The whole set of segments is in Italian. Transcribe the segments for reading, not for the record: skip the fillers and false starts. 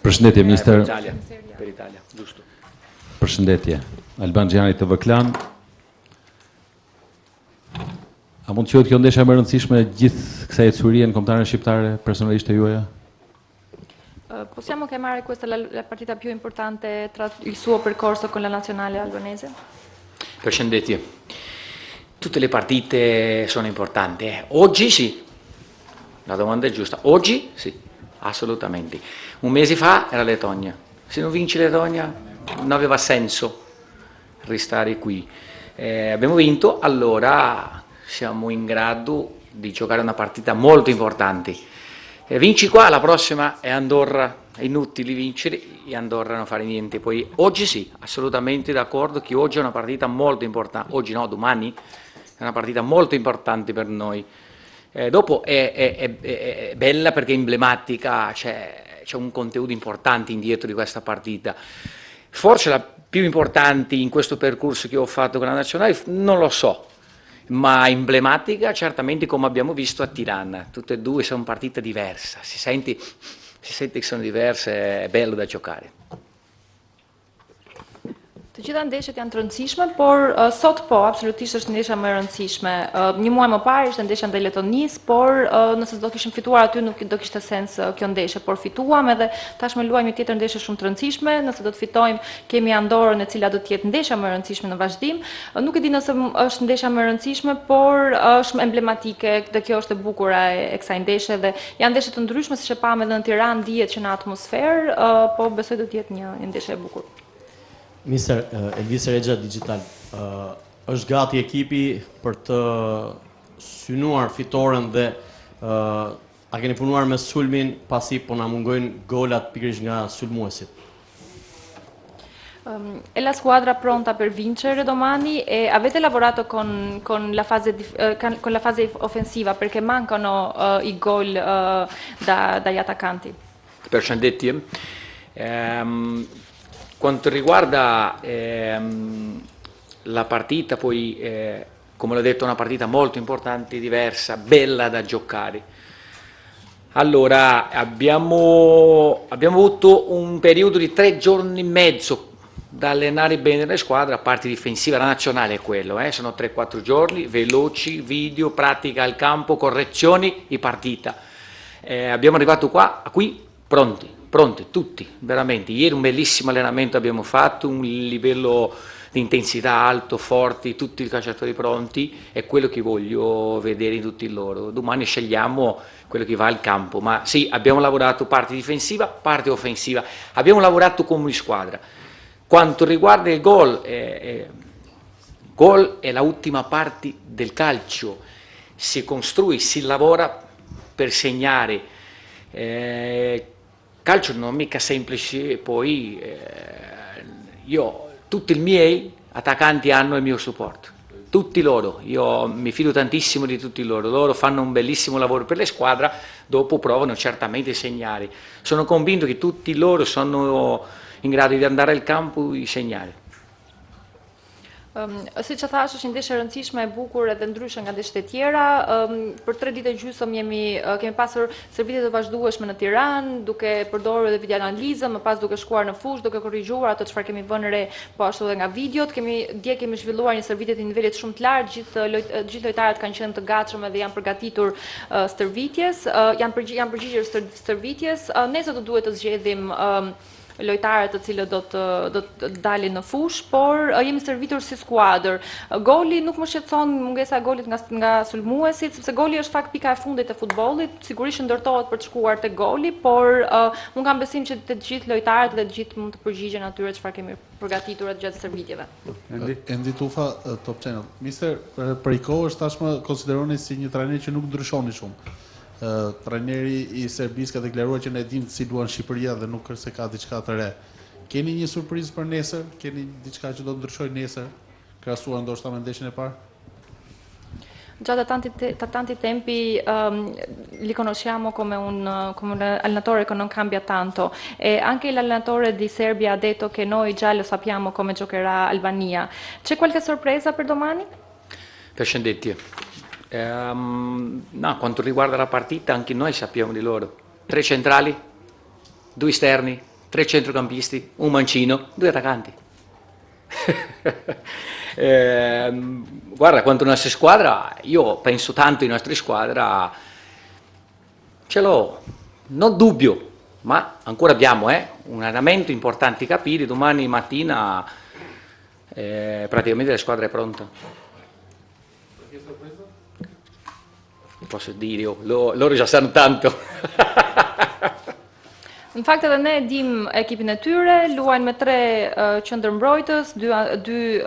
Përshëndetje, minister. Per Italia, giusto. Përshëndetje. Alban Xhani të Vëklan. A mund të quhet kjo ndeshja më e rëndësishme gjithë kësaj ecurie kombëtare shqiptare personalisht e juaja? Possiamo chiamare questa la partita più importante tra il suo percorso con la nazionale albanese? Përshëndetje. Tutte le partite sono importanti. Oggi sì. La domanda è giusta. Oggi sì, assolutamente. Un mese fa era Lettonia. Se non vince Lettonia non aveva senso restare qui. Abbiamo vinto, allora siamo in grado di giocare una partita molto importante. Vinci qua, la prossima è Andorra. È inutile vincere e Andorra non fare niente. Poi oggi sì, assolutamente d'accordo che oggi è una partita molto importante. Oggi no, domani è una partita molto importante per noi. Dopo è bella perché è emblematica, c'è un contenuto importante indietro di questa partita. Forse la più importante in questo percorso che ho fatto con la nazionale, non lo so, ma emblematica certamente come abbiamo visto a Tirana. Tutte e due sono partite diverse, si sente che sono diverse, è bello da giocare. Të gjitha ndeshjet janë të rëndësishme, por sot po, absolutisht është ndeshja më e rëndësishme. Një muaj më parë ishte ndeshja ndaj Letonisë, por nëse do kishim fituar aty nuk do kishte sens kjo ndeshje, por fituam edhe tashmë luajmë një tjetër ndeshje shumë të rëndësishme, nëse do të fitojmë kemi Andorrën e cila do të jetë ndeshja më e rëndësishme në vazhdim. Nuk e di nëse është ndeshja më e rëndësishme, por është emblematike dhe kjo është e bukur e kësaj ndeshje dhe janë ndeshje të ndryshme siç e pam edhe në Tiranë dihet që në atmosferë, po besoj do të jetë një ndeshje e bukur. Mister Elvis Regja Digital, është gati ekipi për të synuar fitoren dhe a keni punuar me sulmin pasi po na mungojnë golat pikërisht nga sulmuesit? È la squadra pronta per vincere domani e avete lavorato con la fase offensiva perché mancano i gol dagli attaccanti? Përshëndetje. Quanto riguarda la partita, poi come l'ho detto, è una partita molto importante, diversa, bella da giocare. Allora, abbiamo avuto un periodo di 3 giorni e mezzo da allenare bene la squadra, a parte difensiva, la nazionale è quello, sono 3-4 giorni, veloci, video, pratica al campo, correzioni e partita. Abbiamo arrivato qui pronti tutti, veramente. Ieri un bellissimo allenamento abbiamo fatto, un livello di intensità alto, forti, tutti i calciatori pronti, è quello che voglio vedere in tutti loro. Domani scegliamo quello che va al campo, ma sì, abbiamo lavorato parte difensiva, parte offensiva, abbiamo lavorato come squadra. Quanto riguarda il gol è l'ultima parte del calcio, si costruisce, si lavora per segnare. Calcio non è mica semplice, poi tutti i miei attaccanti hanno il mio supporto, tutti loro, io mi fido tantissimo di tutti loro fanno un bellissimo lavoro per la squadra, dopo provano certamente a segnare. Sono convinto che tutti loro sono in grado di andare al campo e segnare. Si që thash, është një ndeshje e rëndësishme, e bukur edhe ndryshe nga ndeshjet e tjera. Për 3 ditë e gjysmë kemi pasur servite të vazhdueshme në Tiranë, duke përdorur edhe videoanalizë, më pas duke shkuar në fushë, duke korrigjuar ato çfarë kemi vënë re, po ashtu edhe nga videot. Dje kemi zhvilluar një servite të nivelit shumë të lartë, gjithë lojtarët kanë qenë të gatshëm dhe janë përgatitur stërvitjes, janë përgjigjur stërvitjes. Nesër do duhet të zgjedhim lojtarët të cilët do të dalin në fushë, por jemi servitur si skuadër. Goli nuk më shqetëson mungesa e golit nga sulmuesit, sepse goli është fakt pika e fundit e futbollit, sigurisht ndërtohet për të shkuar te goli, por unë kam besim që të gjithë lojtarët dhe të gjithë mund të përgjigjen atyre çfarë kemi përgatitur gjatë servitjeve. Endi Tufa, Top Channel. Mister, për i kohë është tashmë konsideroni si një trajner që nuk ndryshoni shumë. Trajneri i Serbisë ka deklaruar që ne dimë si luan Shqipëria dhe nuk është se ka diçka të re. Keni një surprizë për nesër? Keni diçka që do të ndryshojë nesër, krahasuar ndoshta me ndeshjen e parë? Già da tanti tempi li conosciamo come un allenatore che non cambia tanto e anche l'allenatore di Serbia ha detto che noi già lo sappiamo come giocherà Albania. C'è qualche sorpresa per domani? Përshëndetje. No, quanto riguarda la partita anche noi sappiamo di loro. 3 centrali, 2 esterni, 3 centrocampisti, un mancino, 2 attaccanti. Guarda, quanto alla nostra squadra, io penso tanto in nostra squadra, ce l'ho, non dubbio, ma ancora abbiamo un allenamento, importanti capire, domani mattina praticamente la squadra è pronta. Posso dire io, loro già sanno tanto. Në fakt edhe ne dim ekipin e tyre, luajnë me 3 qendërmbrojtës, 2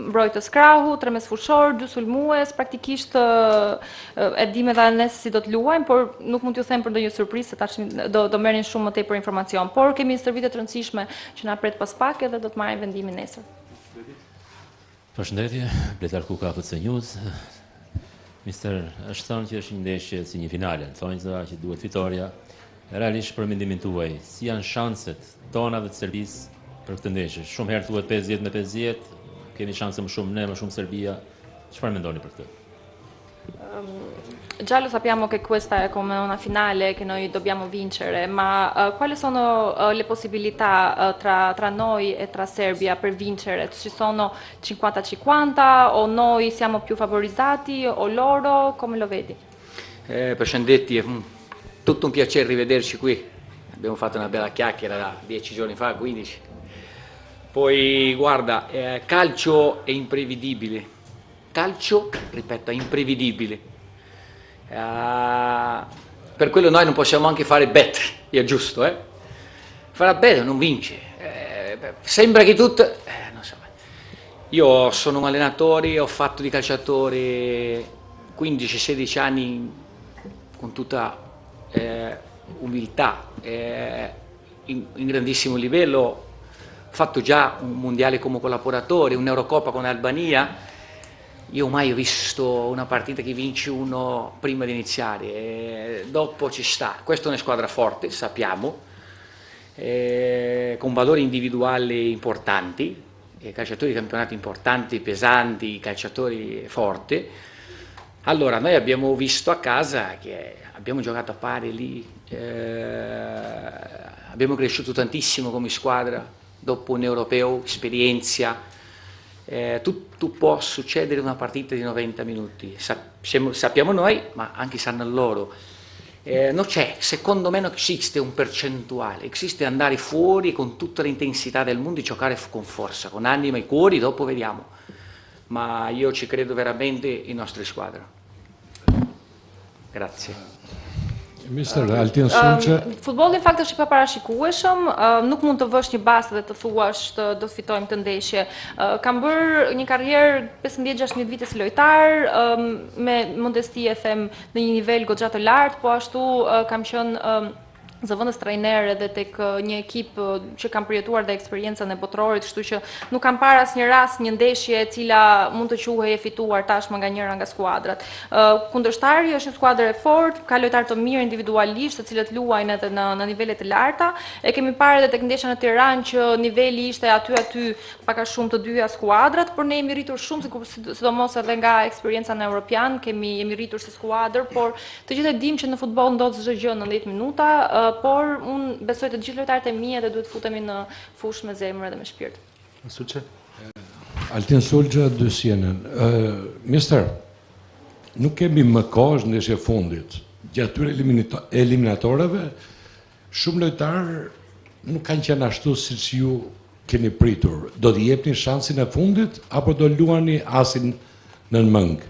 mbrojtës krahu, 3 mesfushor, 2 sulmues, praktikisht e dim edhe ne si do të luajmë, por nuk mund t'ju them për ndonjë surprizë, se tash do merrin shumë më tepër informacion, por kemi stërvitje të rëndësishme që na pret pas pak edhe do të marrim vendimin nesër. Përshëndetje, Bletar Kuka, ABC News. Mister, është thonë që është një ndeshje si një finale, thonë që duhet fitoria. Realisht për mendimin tuaj, si janë shanset tona dhe të Serbisë për këtë ndeshje? Shumë herë thuhet 50-50, kemi shanse më shumë ne, më shumë Serbia. Çfarë mendoni për këtë? Già lo sappiamo che questa è come una finale che noi dobbiamo vincere, ma quali sono le possibilità tra noi e tra Serbia per vincere? Ci sono 50-50 o noi siamo più favorizzati o loro? Come lo vedi? Përshëndetje, tutto un piacere rivederci qui. Abbiamo fatto una bella chiacchiera da 10 giorni fa, 15. Poi guarda, calcio è imprevedibile. Calcio, ripeto, è imprevedibile. Per quello noi non possiamo anche fare bet, è giusto, Fare bet non vince. Sembra che tutto... non so. Io sono un allenatore, ho fatto di calciatore 15-16 anni con tutta umiltà, in grandissimo livello. Ho fatto già un mondiale come collaboratore, un'Eurocoppa con l'Albania. Io mai ho visto una partita che vince uno prima di iniziare, dopo ci sta. Questa è una squadra forte, sappiamo, con valori individuali importanti, calciatori di campionati importanti, pesanti, calciatori forti. Allora, noi abbiamo visto a casa che abbiamo giocato a pari lì, abbiamo cresciuto tantissimo come squadra, dopo un europeo, esperienza. Tutto può succedere in una partita di 90 minuti, sappiamo noi, ma anche sanno loro. Non c'è, secondo me non esiste un percentuale, esiste andare fuori con tutta l'intensità del mondo e giocare con forza, con anima e cuori, dopo vediamo. Ma io ci credo veramente in nostre squadre. Grazie. Mr. Altin Sulçe. Futbolli në fakt është i paparashikueshëm, nuk mund të vësh një bastë dhe të thuash do të fitojmë të ndeshje. Kam bërë një karrierë 15-16 vite si lojtar, me modesti e them në një nivel goxha të lartë, po ashtu kam qenë zëvendës trajner edhe tek një ekip që kam përjetuar dhe eksperiencën e botrorit, kështu që nuk kam parë asnjë rast një ndeshje e cila mund të quhej e fituar tashmë nga njëra nga skuadrat. Kundërshtari është një skuadër e fortë, ka lojtarë të mirë individualisht, të cilët luajnë edhe në nivele të larta. E kemi parë edhe tek ndeshja në Tiranë që niveli ishte aty pak a shumë të dyja skuadrat, por ne jemi rritur shumë, sidomos edhe nga eksperienca në Europian, jemi rritur si skuadër, por të gjithë e dim që në futboll ndodh çdo gjë në 90 minuta. Por unë besoj të gjithë lojtarët e mi edhe duhet futemi në fushë me zemër dhe me shpirt. Sulçe. Altin Sulçe, Dysjenën. Mister, nuk kemi më kohë në ndeshje fundit. Gjatë tyre eliminatoreve, shumë lojtarë nuk kanë qenë ashtu siç ju keni pritur. Do t'i jepni shansin e fundit apo do luani asin nel mëngë?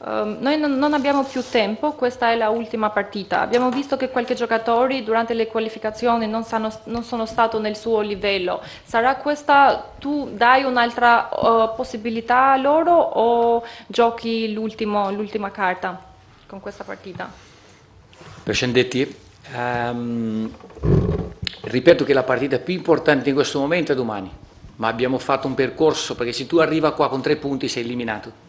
Noi non abbiamo più tempo, questa è la ultima partita. Abbiamo visto che qualche giocatori durante le qualificazioni non sono stato nel suo livello. Sarà questa, tu dai un'altra possibilità a loro o giochi l'ultima carta con questa partita? Përshëndetje. Ripeto che la partita più importante in questo momento è domani, ma abbiamo fatto un percorso perché se tu arriva qua con 3 punti sei eliminato.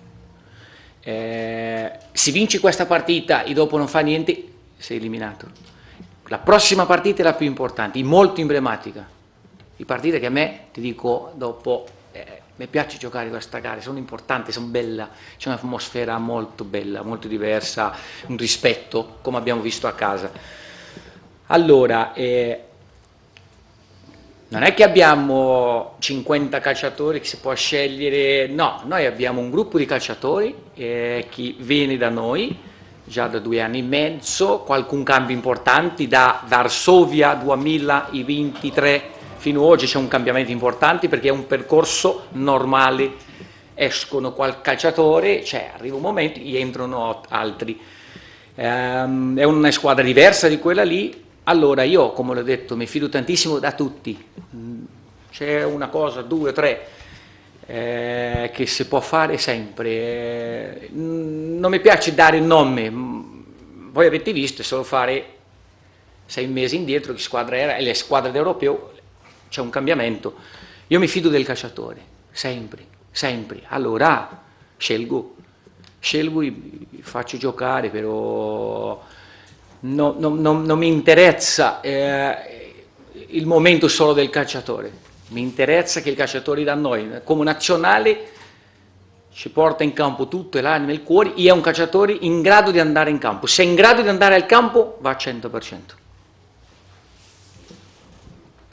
Se vinci questa partita e dopo non fa niente, sei eliminato. La prossima partita è la più importante, molto emblematica. Le partite che a me, ti dico, dopo, mi piace giocare questa gara, sono importanti, sono belle, c'è un'atmosfera molto bella, molto diversa, un rispetto, come abbiamo visto a casa. Allora, non è che abbiamo 50 calciatori che si può scegliere, no, noi abbiamo un gruppo di calciatori che viene da noi già da 2 anni e mezzo, qualcun cambio importante, da Varsovia 2023 fino ad oggi c'è un cambiamento importante perché è un percorso normale, escono qualche calciatore, cioè arriva un momento e entrano altri. È una squadra diversa di quella lì. Allora io, come l'ho detto, mi fido tantissimo da tutti. C'è una cosa, 2 o 3 che si può fare sempre. Non mi piace dare il nome. Voi avete visto, solo fare 6 mesi indietro che squadra era, e le squadre d'Europeo c'è un cambiamento. Io mi fido del calciatore, sempre, sempre. Allora scelgo e faccio giocare, però non mi interessa il momento solo del calciatore, mi interessa che il calciatore da noi, come nazionale, ci porta in campo tutto, l'anima e il cuore, e è un calciatore in grado di andare in campo. Se è in grado di andare al campo, va a 100%.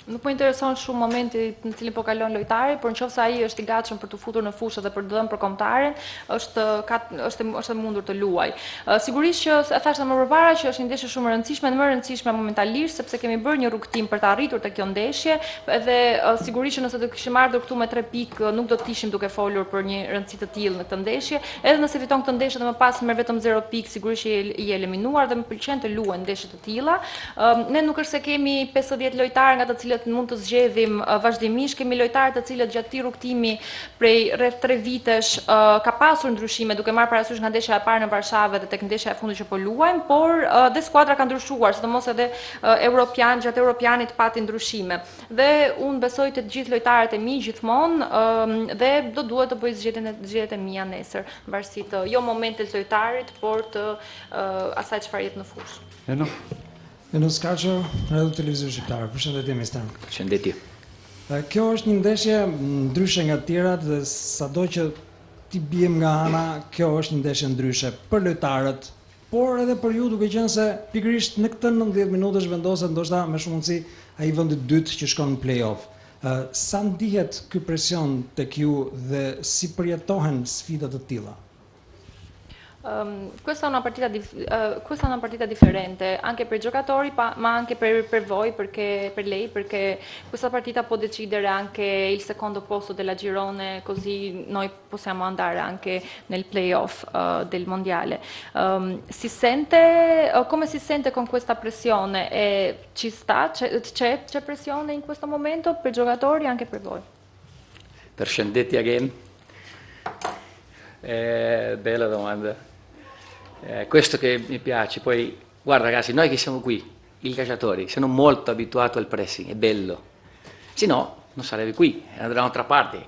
Nuk më intereson shumë momenti në cilin po kalon lojtari, por nëse ai është i gatshëm për të futur në fushë dhe për të dhënë për kombëtaren, është mundur të luaj. Sigurisht që e thashë më përpara që është një ndeshje shumë e rëndësishme, më e rëndësishme momentalisht sepse kemi bërë një rrugtim për të arritur te kjo ndeshje, dhe sigurisht që nëse do kishim ardhur këtu me 3 pikë, nuk do të ishim duke folur për një rëndësi të tillë në këtë ndeshje. Edhe nëse fiton këtë ndeshje dhe më pas merr vetëm 0 pikë, sigurisht që i eliminuar dhe më pëlqen të luajnë ndeshje të tilla. Ne nuk është se kemi 50 lojtarë nga të cilët mund të zgjedhim vazhdimisht, kemi lojtarë të cilët gjatë këtij rrugtimi prej rreth 3 vitesh ka pasur ndryshime, duke marrë parasysh nga ndeshja e parë në Varshavë dhe tek ndeshja e fundit që po luajmë, por dhe skuadra ka ndryshuar, sidomos edhe gjatë europianit pati ndryshime. Dhe unë besoj të gjithë lojtarët e mi gjithmonë dhe do duhet të bëj zgjedhjet e mia nesër, në varësi të jo momentit të lojtarit, por të asaj çfarë jep në fushë. Enos Kaço, Radio Televizor Shqiptar. Përshëndetje mister. Përshëndetje. Kjo është një ndeshje ndryshe nga të tjerat dhe sado që ti biem nga ana, kjo është një ndeshje ndryshe për lojtarët, por edhe për ju, duke qenë se pikërisht në këtë 90 minutash vendoset ndoshta me shumë mundësi ai vendi i dytë që shkon në play-off. Sa ndihet ky presion tek ju dhe si përjetohen sfidat të tilla? Questa è una partita differente anche per i giocatori ma anche per voi, per lei, perché questa partita può decidere anche il secondo posto della girone, così noi possiamo andare anche nel playoff del mondiale. Come si sente con questa pressione? Ci sta? C'è pressione in questo momento per i giocatori e anche per voi? Përshëndetje again. Bella domanda. Questo che mi piace, poi guarda ragazzi, noi che siamo qui, i calciatori, sono molto abituati al pressing, è bello, se no non sarebbe qui, andrà da un'altra parte.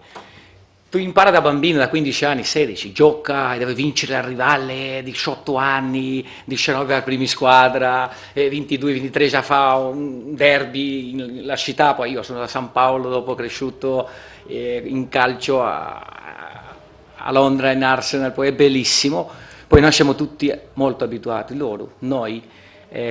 Tu impara da bambino, da 15 anni, 16, gioca e deve vincere la rivale, 18 anni, 19 al primi squadra, 22, 23 già fa un derby in la città, poi io sono da San Paolo, dopo cresciuto in calcio a Londra in Arsenal, poi è bellissimo. Poi noi siamo tutti molto abituati, noi,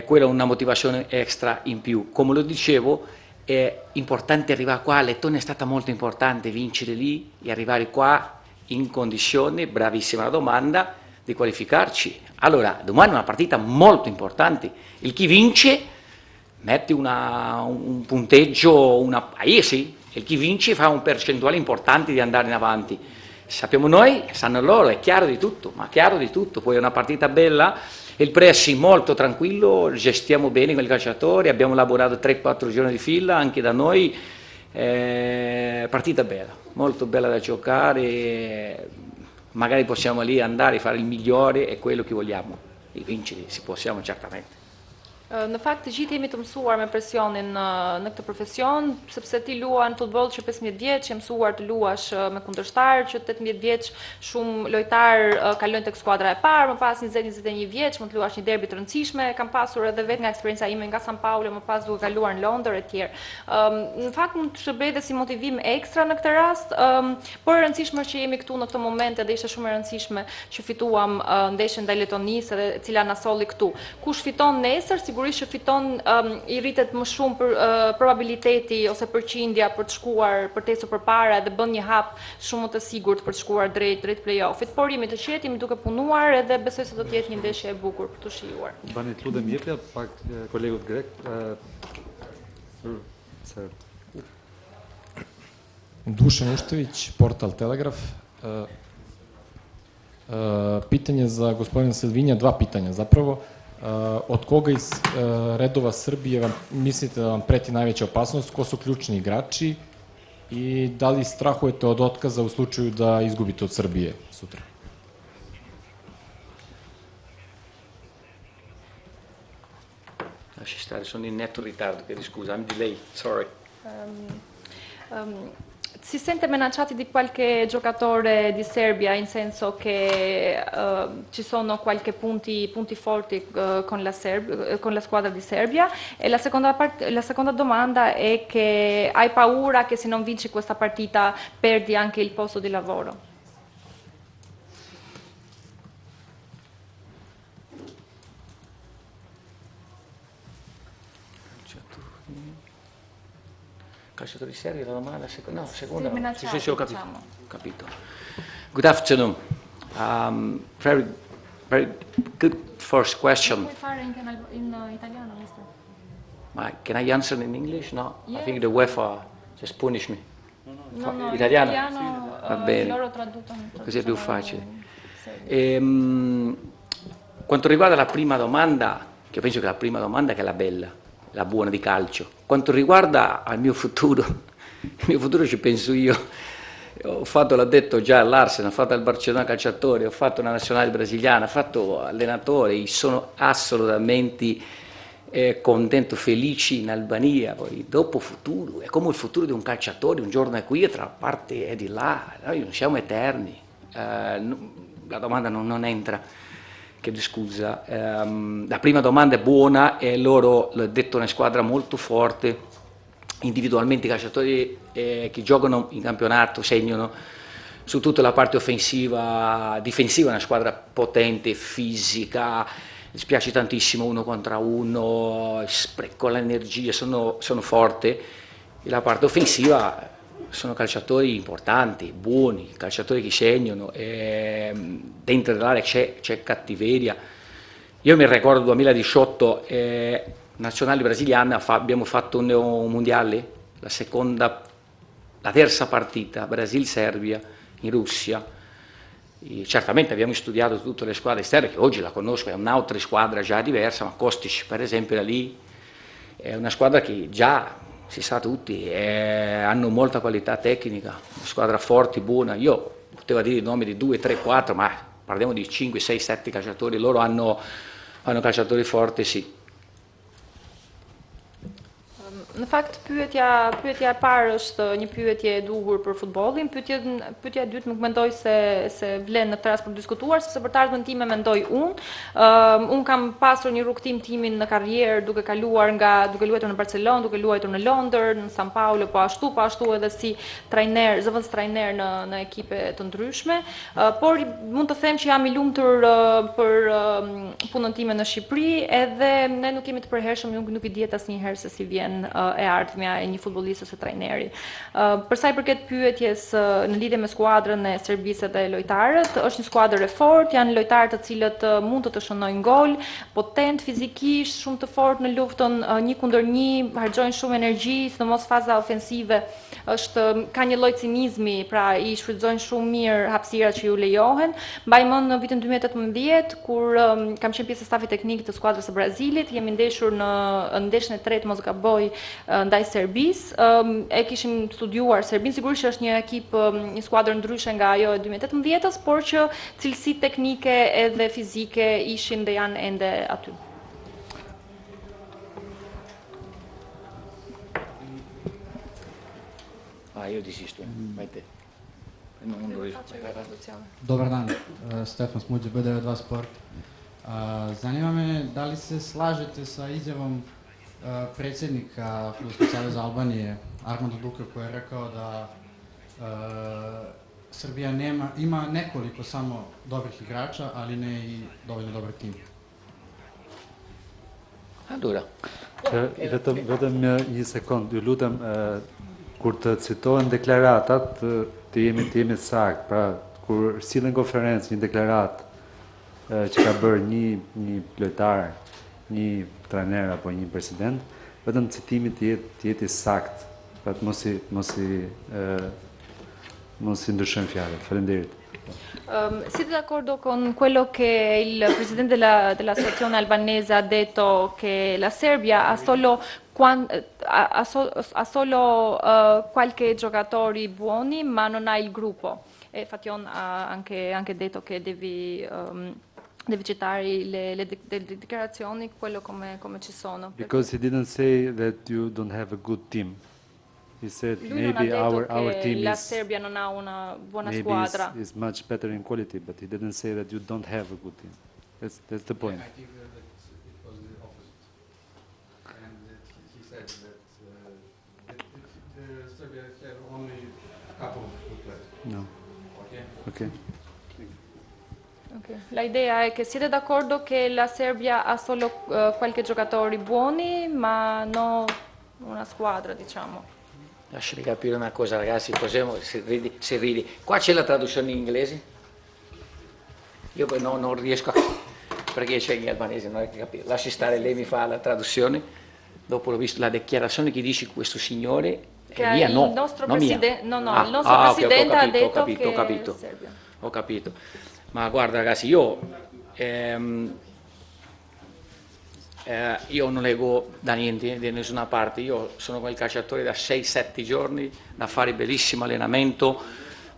quella è una motivazione extra in più. Come lo dicevo, è importante arrivare qua, Lettonia è stata molto importante, vincere lì e arrivare qua in condizione, bravissima la domanda, di qualificarci. Allora, domani è una partita molto importante, il chi vince mette un punteggio, sì, il chi vince fa un percentuale importante di andare in avanti. Sappiamo noi, sanno loro, è chiaro di tutto, ma chiaro di tutto, poi è una partita bella, il pressing molto tranquillo, gestiamo bene con i calciatori, abbiamo lavorato 3-4 giorni di fila, anche da noi, partita bella, molto bella da giocare, magari possiamo lì andare a fare il migliore e quello che vogliamo, e vincere, si possiamo certamente. Në fakt të gjithë jemi të mësuar me presionin në këtë profesion, sepse ti luan futboll që 15 vjeç, je mësuar të luash me kundërshtar që 18 vjeç, shumë lojtar kalojnë tek skuadra e parë, më pas 20-21 vjeç mund të luash një derbi të rëndësishme, kam pasur edhe vetë nga eksperjenca ime nga San Paolo, më pas duke kaluar në Londër e tjerë. Në fakt mund të shërbejë si motivim ekstra në këtë rast, por e rëndësishme është që jemi këtu në këtë moment dhe ishte shumë e rëndësishme që fituam ndeshjen ndaj Letonisë, edhe e cila na solli këtu. Kush fiton nesër, sigurisht që fiton I rritet më shumë për probabiliteti ose përqindja për të shkuar për të ecur përpara dhe bën një hap shumë më të sigurt për të shkuar drejt play-offit, por jemi të qetë, jemi duke punuar edhe besoj se do të jetë një ndeshje e bukur për të shijuar. Bani të lutem jepja pak kolegut grek. Dušan Uštević, Portal Telegraf. Pitanje za gospodina Silvinja, dva pitanja zapravo. Od koga iz redova Srbije mislite da vam preti najveća opasnost, ko su ključni igrači i da li strahujete od otkaza u slučaju da izgubite od Srbije sutra? Lasci stare, sono in netto ritardo, chiedo scusa, I'm delay, sorry. Si sente minacciati di qualche giocatore di Serbia, in senso che ci sono qualche punti forti con la squadra di Serbia? E la seconda domanda è che hai paura che se non vinci questa partita perdi anche il posto di lavoro? Calciatori seri, la domanda no, seconda. Sì, ho capito. Good afternoon. Very good first question. Puoi fare anche in italiano, mister? Can I answer in English? No, Yeah. I think the UEFA just punish me. No, Italiano? Va bene. Loro traducono. Così è più facile. Quanto riguarda la prima domanda, che penso che la prima domanda che è la bella, la buona di calcio. Quanto riguarda al mio futuro, il mio futuro ci penso io. Ho fatto, l'ho detto già, all'Arsenal, ho fatto al Barcellona calciatori, ho fatto una nazionale brasiliana, ho fatto allenatore, sono assolutamente contento, felice in Albania. Poi dopo futuro, è come il futuro di un calciatore, un giorno è qui e tra parte è di là, noi non siamo eterni. La domanda non entra. Chiedo scusa, la prima domanda è buona e loro, l'ho detto, una squadra molto forte, individualmente i calciatori che giocano in campionato segnano su tutta la parte offensiva, difensiva, una squadra potente, fisica, mi spiace tantissimo 1 contro 1, spreco l'energia, sono forte, e la parte offensiva sono calciatori importanti, buoni, calciatori che segnano, dentro l'area c'è cattiveria. Io mi ricordo 2018, nazionale brasiliana, abbiamo fatto un mondiale, la terza partita, Brasil-Serbia in Russia. E certamente abbiamo studiato tutte le squadre esterne, che oggi la conosco, è un'altra squadra già diversa, ma Kostic per esempio era lì, è una squadra che già si sa tutti, hanno molta qualità tecnica, una squadra forte, buona. Io potevo dire i nomi di 2, 3, 4, ma parliamo di 5, 6, 7 calciatori, loro hanno calciatori forti, sì. Në fakt, pyetja e parë është një pyetje e duhur për futbollin. Pyetja e dytë nuk mendoj se vlen në këtë rast për diskutuar, sepse për të ardhmen time mendoj unë. Unë kam pasur një rrugtim timin në karrierë duke luajtur në Barcelonë, duke luajtur në Londër, në San Paulo, po ashtu edhe si trajner, zëvendës trajner në ekipe të ndryshme. Por mund të them që jam I lumtur për punën time në Shqipëri, edhe ne nuk jemi të përhershëm, nuk I dihet asnjëherë se si vjen e ardhmja e një futbollist ose trajneri. Për sa I përket pyetjes në lidhje me skuadrën e Serbisë dhe lojtarët, është një skuadër e fortë, janë lojtarë të cilët mund të shënojnë gol, potent fizikisht, shumë të fortë në luftën 1 kundër 1, harxojnë shumë energji, sidomos faza ofensive ka një lloj cinizmi, pra I shfrytëzojnë shumë mirë hapësirat që ju lejohen. Mbaj mend në vitin 2018 kur kam qenë pjesë e stafit teknik të skuadrës së Brazilit, jemi ndeshur në ndeshjen e tretë, mos gaboj, ndaj Serbisë. E kishim studiuar Serbinë, sigurisht që është një ekip, një skuadër ndryshe nga ajo e 2018-s, por që cilësi teknike edhe fizike ishin dhe janë ende aty. Io desisto, vai te. Dobar dan, Stefan Smuđe, B92 Sport. Zanima me da li se slažete sa izjavom predsjednika Fudbalskog saveza Albanije, Armanda Duka, koji je rekao da Srbija ima nekoliko samo dobrih igrača, ali ne I dovoljno dobar tim. Allora. Vetëm një sekond, ju lutem, kur të citohen deklaratat, të jemi sakt, pra kur sillen konferencë një deklarat që ka bërë një lojtar, një trajner apo një president, vetëm citimi të jetë i sakt, pra të mos i ndryshojmë fjalët. Faleminderit. Siete d'accordo con quello che il presidente dell'associazione albanese ha detto che la Serbia ha solo qualche giocatori buoni ma non ha il gruppo? E Fation ha anche detto che devi citare le dichiarazioni, quello come ci sono. Because he didn't say that you don't have a good team. He said maybe our team la Serbia non ha una buona squadra. Is much better in quality, but he didn't say that you don't have a good team. That's the point. I think that it was the opposite, and that he said that Serbia had only a couple of good players. No. Okay. Okay. La idea è che siete d'accordo che la Serbia ha solo qualche giocatori buoni, ma non una squadra, diciamo. Lasciami capire una cosa, ragazzi, cos'è se ridi. Qua c'è la traduzione in inglese? Io poi non riesco a... perché c'è in albanese, non è che capire. Lasci stare, lei mi fa la traduzione. Dopo l'ho visto la dichiarazione che dice questo signore che è mia, il nostro presidente, il nostro presidente ha detto che Serbia. Ho capito. Ma guarda ragazzi, io non leggo da niente, da nessuna parte, io sono con il calciatore da 6-7 giorni, da fare bellissimo allenamento,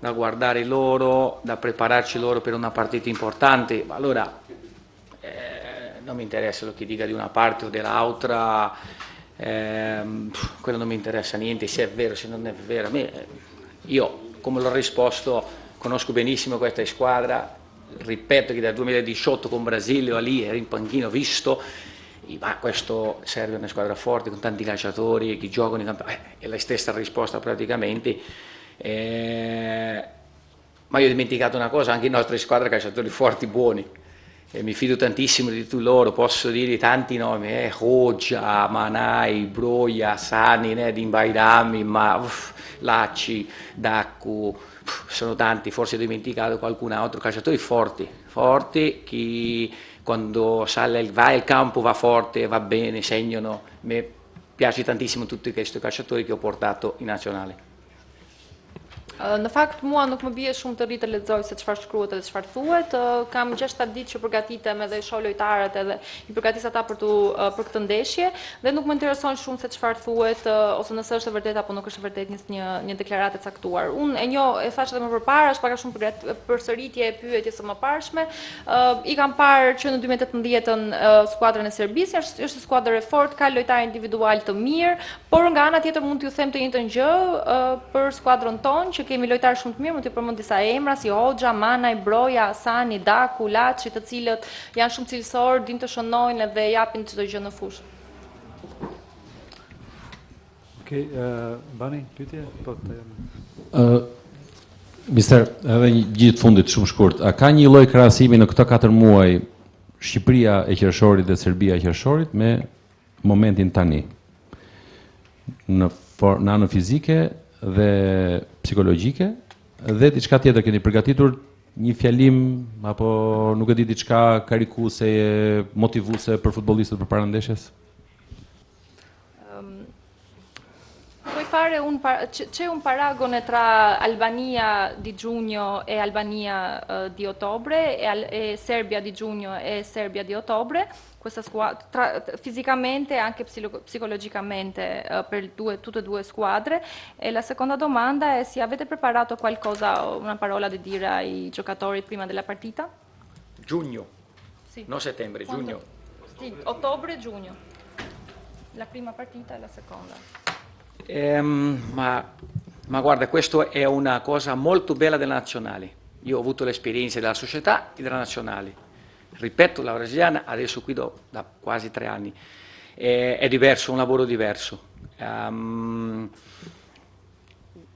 da guardare loro, da prepararci loro per una partita importante. Allora, non mi interessa lo che dica di una parte o dell'altra, quello non mi interessa niente, se è vero, se non è vero. Io, come l'ho risposto, conosco benissimo questa squadra, ripeto che dal 2018 con Brasile lì ero in panchina, ho visto. Ma questo serve una squadra forte con tanti calciatori che giocano in campo, è la stessa risposta praticamente, ma io ho dimenticato una cosa, anche in nostre squadre calciatori forti, buoni, mi fido tantissimo di tutti loro, posso dire tanti nomi, Hoxha, Manai, Broja, Sani, Nedim Bayrami, Lacci, Daccu, sono tanti, forse ho dimenticato qualcun altro, calciatori forti che quando va al campo va forte, va bene, segnano. Mi piace tantissimo tutti questi calciatori che ho portato in nazionale. Në fakt mua nuk më bie shumë të rri të lexoj se çfarë shkruhet edhe çfarë thuhet. Kam 6-7 ditë që përgatitem edhe shoh lojtarët edhe i përgatis ata për këtë ndeshje dhe nuk më intereson shumë se çfarë thuhet ose nëse është e vërtetë apo nuk është e vërtetë një deklaratë e caktuar. Unë e njoh, e thash edhe më përpara, është pak a shumë përsëritje e pyetjes së mëparshme. I kam parë që në 2018-ën skuadrën e Serbisë është skuadër e fortë, ka lojtarë individual të mirë, por nga ana tjetër mund t'ju them të njëjtën gjë për skuadrën tonë që kemi lojtarë shumë të mirë, mund t'ju përmend disa emra si Hoxha, Manaj, Broja, Asani, Daku, Laçi, të cilët janë shumë cilësorë, dinë të shënojnë dhe japin çdo gjë në fushë. Okej, Bani, pyetje? Po, Mister, edhe një gjithë fundit shumë shkurt, a ka një lloj krahasimi në këto 4 muaj Shqipëria e qershorit dhe Serbia e qershorit me momentin tani? Në anën fizike dhe psikologjike dhe diçka tjetër, keni përgatitur një fjalim apo nuk e di diçka karikuese, motivuese për futbollistët përpara ndeshjes? C'è un paragone tra Albania di giugno e Albania di ottobre e Serbia di giugno e Serbia di ottobre, questa squadra fisicamente e anche psicologicamente per tutte e due squadre. E la seconda domanda è se avete preparato qualcosa, una parola da dire ai giocatori prima della partita? Giugno, sì. Non settembre, giugno. Sì, ottobre e giugno. La prima partita e la seconda. Ma guarda, questa è una cosa molto bella della nazionale. Io ho avuto l'esperienza della società e della nazionale. Ripeto, la brasiliana adesso qui da quasi 3 anni. È diverso, un lavoro diverso.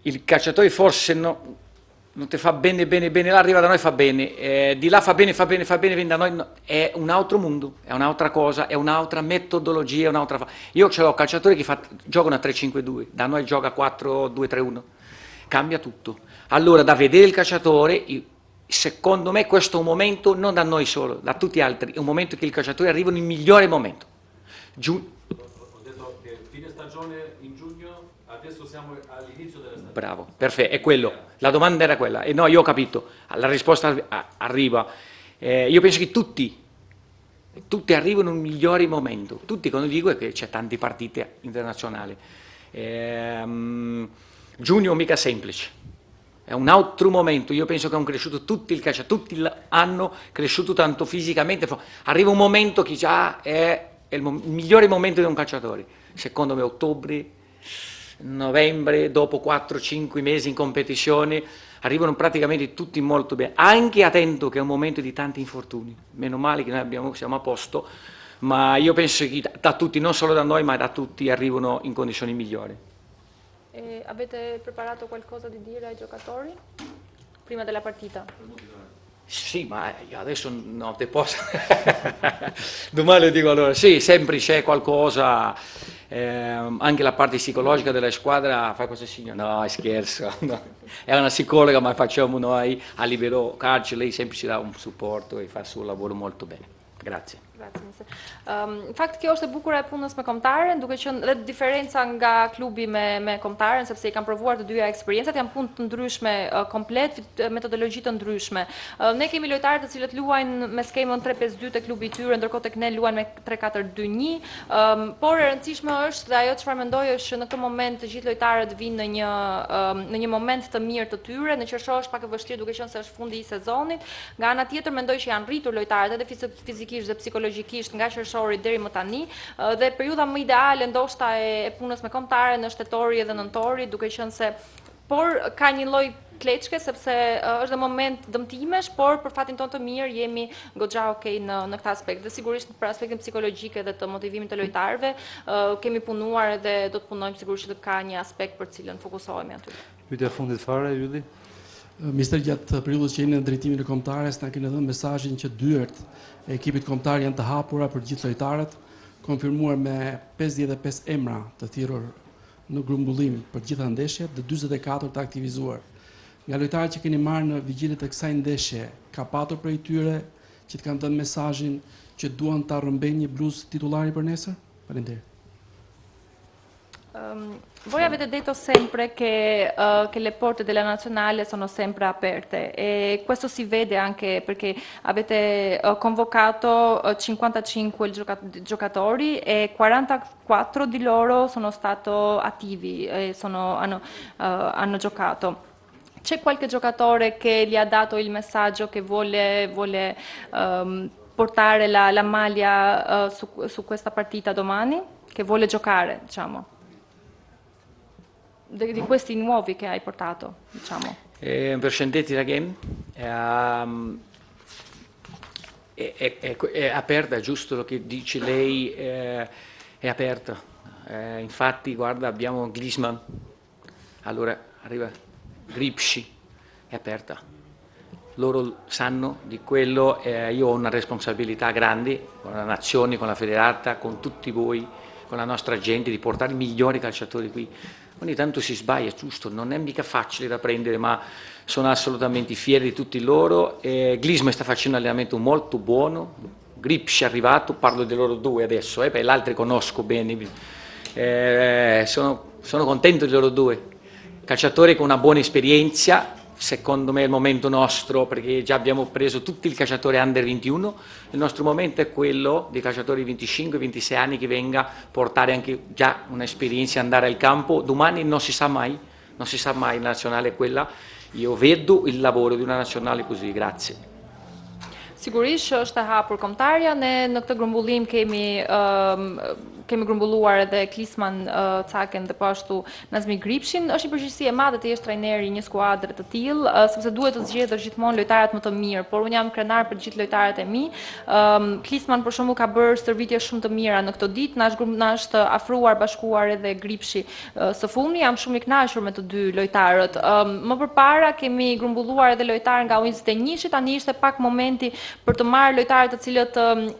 Il calciatore forse non ti fa bene, arriva da noi fa bene, di là fa bene, viene da noi, è un altro mondo, è un'altra cosa, è un'altra metodologia, è un'altra... Io ce l'ho calciatori che giocano a 3-5-2, da noi gioca a 4-2-3-1, cambia tutto. Allora, da vedere il calciatore, secondo me questo è un momento, non da noi solo, da tutti gli altri, è un momento che i calciatori arrivano nel migliore momento. Ho detto che fine stagione in giugno, adesso siamo all'inizio della stagione. Bravo, perfetto, è quello. La domanda era quella, e no, io ho capito, la risposta arriva. Io penso che tutti arrivano in un migliore momento, tutti, quando dico è che c'è tante partite internazionali. Giugno mica semplice, è un altro momento, io penso che hanno cresciuto tutti il calcio, tutti hanno cresciuto tanto fisicamente, arriva un momento che già è il migliore momento di un calciatore, secondo me ottobre, novembre, dopo 4-5 mesi in competizione, arrivano praticamente tutti molto bene, anche attento che è un momento di tanti infortuni, meno male che noi siamo a posto, ma io penso che da tutti, non solo da noi, ma da tutti arrivano in condizioni migliori. Avete preparato qualcosa da dire ai giocatori prima della partita? Sì, ma io adesso non ti posso... Domani lo dico allora. Sì, sempre c'è qualcosa, anche la parte psicologica della squadra fa questo segno. No, scherzo, no. È una psicologa, ma facciamo noi a livello calcio, lei sempre ci dà un supporto e fa il suo lavoro molto bene. Grazie. Në fakt kjo është e bukur e punës me kombëtaren, duke qenë dhe diferenca nga klubi me kombëtaren, sepse i kam provuar të dyja eksperiencat, janë punë të ndryshme komplet, metodologji të ndryshme. Ne kemi lojtarë të cilët luajnë me skemën 3-5-2 te klubi i tyre, ndërkohë tek ne luajnë me 3-4-2-1, por e rëndësishme është dhe ajo çfarë mendoj është që në këtë moment të gjithë lojtarët vinë në një moment të mirë të tyre, në qershor është pak e vështirë duke qenë se është fundi i sezonit. Nga ana tjetër mendoj që janë rritur lojtarët edhe fizikisht dhe psikologjikisht nga qershori deri më tani, dhe periudha më ideale ndoshta e punës me kombëtare në shtatori dhe nëntori, duke qenë se por ka një lloj kleçke sepse është dhe moment dëmtimesh, por për fatin tonë të mirë jemi goxha okay në këtë aspekt. Dhe sigurisht për aspektin psikologjik edhe të motivimit të lojtarëve kemi punuar dhe do të punojmë sigurisht që ka një aspekt për cilën fokusohemi aty. Pyetja fundit fare, Ylli. Mister, gjatë periudhës që jeni në drejtimin e kombëtares, na keni dhënë mesazhin që dyert e ekipit kombëtar janë të hapura për gjithë lojtarët, konfirmuar me 55 emra të thirrur në grumbullim për gjitha ndeshjet dhe 44 të aktivizuar. Nga lojtarët që keni marrë në vigjilet e kësaj ndeshje, ka patur prej tyre që të kanë dhënë mesazhin që duan ta rrëmbejnë një bluzë titullari për nesër? Faleminderit. Voi avete detto sempre che le porte della nazionale sono sempre aperte e questo si vede anche perché avete convocato 55 giocatori e 44 di loro sono stati attivi e hanno giocato. C'è qualche giocatore che gli ha dato il messaggio che vuole portare la maglia su questa partita domani? Che vuole giocare, diciamo? Di questi nuovi che hai portato, diciamo? Per scendetti la game è aperta, è giusto lo che dice lei, è aperta. Infatti, guarda, abbiamo Griezmann, allora arriva Gripsci, è aperta. Loro sanno di quello, io ho una responsabilità grande con la nazione, con la federata, con tutti voi, con la nostra gente, di portare i migliori calciatori qui. Ogni tanto si sbaglia, giusto, non è mica facile da prendere, ma sono assolutamente fieri di tutti loro. Griezmann sta facendo un allenamento molto buono, Gripsci è arrivato, parlo di loro due adesso, perché gli altri conosco bene, sono contento di loro due. Calciatori con una buona esperienza, secondo me è il momento nostro, perché già abbiamo preso tutti i calciatori under 21, il nostro momento è quello dei calciatori 25-26 anni che venga a portare anche già un'esperienza, andare al campo, domani non si sa mai, la nazionale è quella, io vedo il lavoro di una nazionale così, grazie. Sigurisht që është e hapur kombëtarja, ne në këtë grumbullim kemi grumbulluar edhe Klisman Caken dhe po ashtu Nazmi Gripshin. Është një përgjegjësi e madhe të jesh trajneri i një skuadre të tillë, sepse duhet të zgjedhësh gjithmonë lojtarët më të mirë, por unë jam krenar për gjithë lojtarët e mi. Klisman për shembull ka bërë stërvitje shumë të mira në këtë ditë, na është afruar bashkuar edhe Gripshi së fundmi. Jam shumë i kënaqur me të dy lojtarët. Më përpara kemi grumbulluar edhe lojtarë nga U21, tani ishte pak momenti për të marrë lojtarë të cilët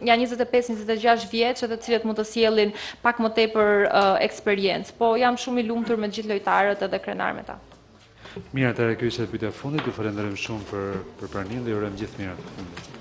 janë 25-26 vjeç, të cilët mund të sjellin pak më tepër eksperiencë. Po jam shumë i lumtur me gjithë lojtarët edhe krenar me ta. Mirë, atëherë kjo ishte pyetja e fundit. Ju falenderojmë shumë për pranimin dhe ju urojmë gjithë mirat.